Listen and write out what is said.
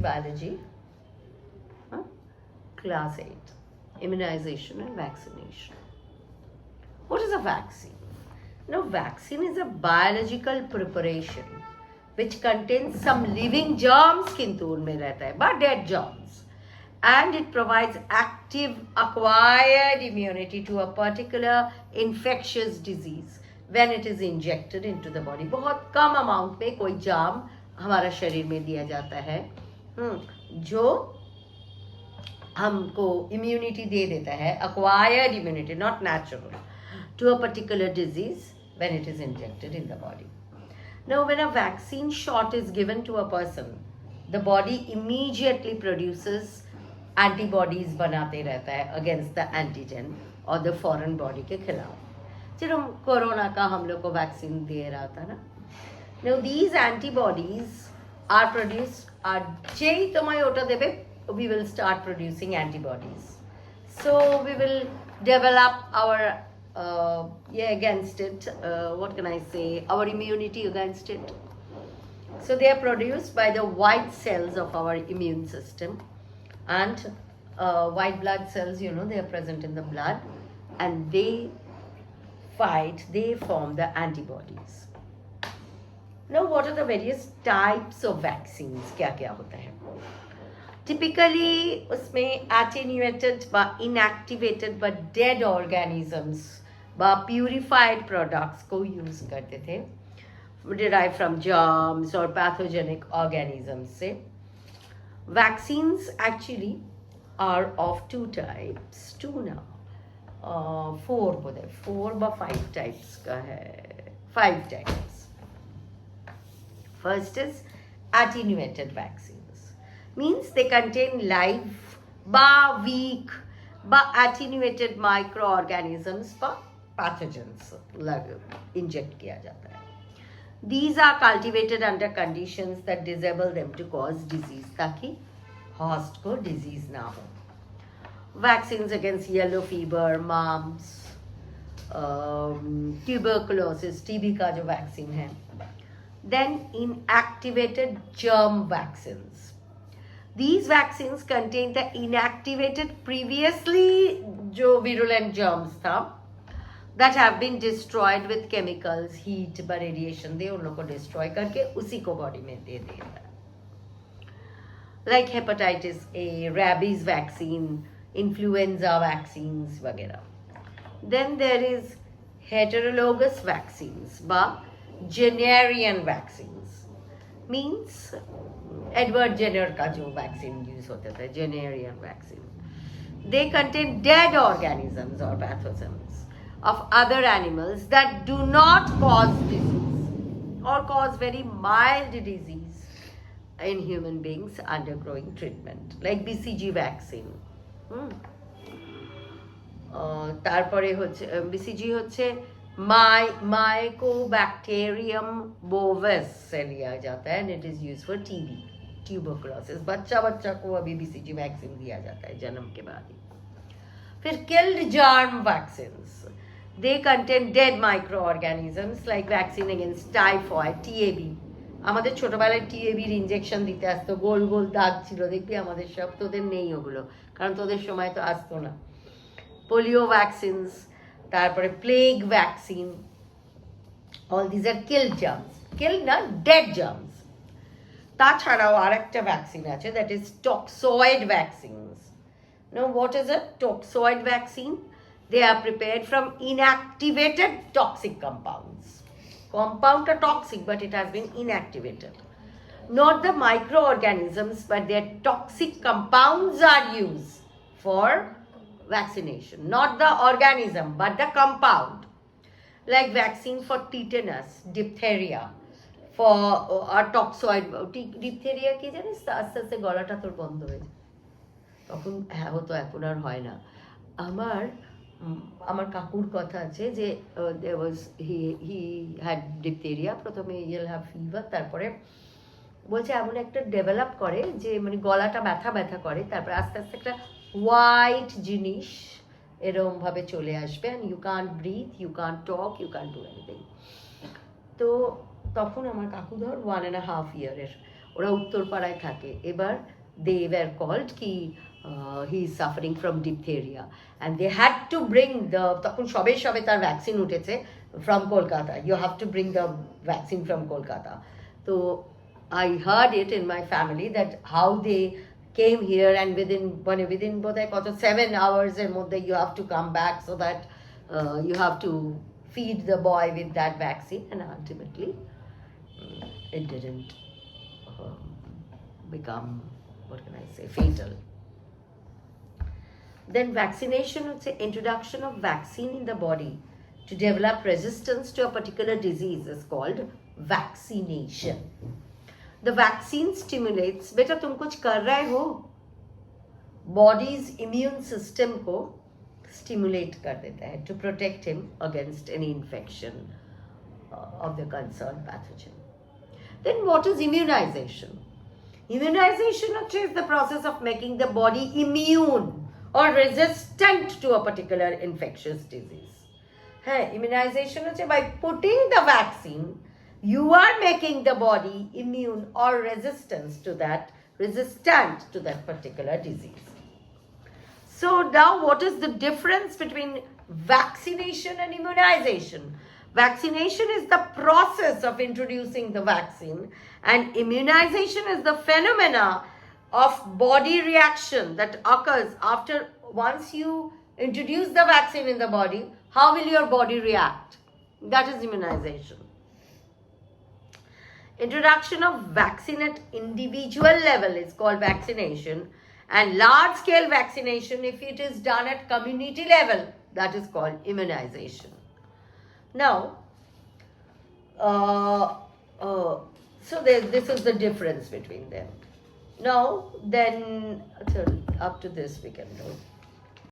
biology, class 8, immunization and vaccination. What is a vaccine? Now, vaccine is a biological preparation which contains some living germs, किंतु उनमें रहता है, but dead germs, and it provides active acquired immunity to a particular infectious disease when it is injected into the body. बहुत कम amount में कोई germ हमारा शरीर में दिया जाता है जो हमको immunity दे देता है, acquired immunity, not natural, to a particular disease when it is injected in the body. Now, when a vaccine shot is given to a person, the body immediately produces antibodies बनाते रहता है against the antigen or the foreign body के खिलाफ. जब हम corona का हम लोग को वैक्सीन दे रहा था ना. Now, these antibodies are produced. যেই তোমায় ওটা দেবে, we will start producing antibodies. So we will develop our against it, what can I say, our immunity against it. So they are produced by the white cells of our immune system, and white blood cells, you know, they are present in the blood, and they form the antibodies. Now, what are the various types of vaccines? क्या होता है? Typically, उसमें attenuated but inactivated but dead organisms but purified products को use करते थे, derived from germs or pathogenic organisms से. Vaccines actually are of two types, four but 5 types का है, 5 types. First is attenuated vaccines. Means they contain live but weak but attenuated microorganisms but pathogens inject किया जाता है. These are cultivated under conditions that disable them to cause disease, ताकि host को disease ना हो. Vaccines against yellow fever, mumps, tuberculosis, TB का जो vaccine है. Then inactivated germ vaccines. These vaccines contain the inactivated previously जो virulent germs था, that have been destroyed with chemicals, heat, by radiation. they उन लोग को destroy करके उसी को body में दे देता है. Like hepatitis A, rabies vaccine, influenza vaccines वगैरह. Then there is heterologous vaccines, but Jennerian vaccines. Means Edward Jenner का जो vaccine use होता था, Jennerian vaccine. They contain dead organisms or pathogens of other animals that do not cause disease or cause very mild disease in human beings undergoing treatment, like BCG vaccine. তারপরে হচ্ছে BCG হচ্ছে Mycobacterium bovis से लिया जाता है, and it is used for TB, tuberculosis. बच्चा को अभी BCG vaccine दिया जाता है जन्म के बाद ही. फिर killed germ vaccines. They contain dead microorganisms like vaccine against typhoid, TAB. আমাদের ছোটবেলায় TAB এর ইনজেকশন দিতে আসতো, গোল গোল দাগ ছিল, দেখবি আমাদের সব. তোদের নেই ওগুলো, কারণ তোদের সময় তো আসতো না. পোলিও ভ্যাকসিনস, তারপরে plague vaccine. all these are killed germs, killed না, dead germs. তাছাড়াও আরেকটা ভ্যাকসিন আছে, that is toxoid vaccines. Now, what is a toxoid vaccine? They are prepared from inactivated toxic compounds. Compound are toxic, but it has been inactivated. Not the microorganisms, but their toxic compounds are used for vaccination. Not the organism, but the compound. Like vaccine for tetanus, diphtheria, for toxoid. Diphtheria কি জানিস? আস্তে আস্তে গলাটা তোর বন্ধ হয়ে যায়. তখন হ্যাঁ হতো, এখন আর হয় না. আমার কাকুর কথা আছে যে he had diphtheria, প্রথমে he'll have fever, তারপরে বলছে এমন একটা ডেভেলপ করে যে মানে গলাটা ব্যথা ব্যথা করে, তারপরে আস্তে আস্তে একটা হোয়াইট জিনিস এরকম ভাবে চলে আসবে, and you can't breathe, you can't talk, you can't do anything. তো তখন আমার কাকু ধর 1.5 year ওরা উত্তরপাড়ায় থাকে। এবার they were called কি he is suffering from diphtheria and they had to bring the, তখন সবে সবে তার ভ্যাকসিন উঠেছে, from Kolkata. You have to bring the vaccine from Kolkata. So I heard it in my family that how they came here and within বোধহয় কত 7 hours এর মধ্যে you have to come back so that you have to feed the boy with that vaccine, and ultimately it didn't become, what can I say, fatal. Then vaccination, it's an introduction of vaccine in the body to develop resistance to a particular disease is called vaccination. The vaccine stimulates, beta tum kuch kar rahe ho, body's immune system ko stimulate kar deta hai to protect him against any infection of the concerned pathogen. Then what is immunization? Immunization is the process of making the body immune or resistant to a particular infectious disease. Immunization is by putting the vaccine, you are making the body immune or resistant to that particular disease. So now what is the difference between vaccination and immunization? Vaccination is the process of introducing the vaccine, and immunization is the phenomena of body reaction that occurs after, once you introduce the vaccine in the body, how will your body react? That is immunization. Introduction of vaccine at individual level is called vaccination, and large scale vaccination, if it is done at community level, that is called immunization. Now, so this is the difference between them. Now, then, up to this we can do.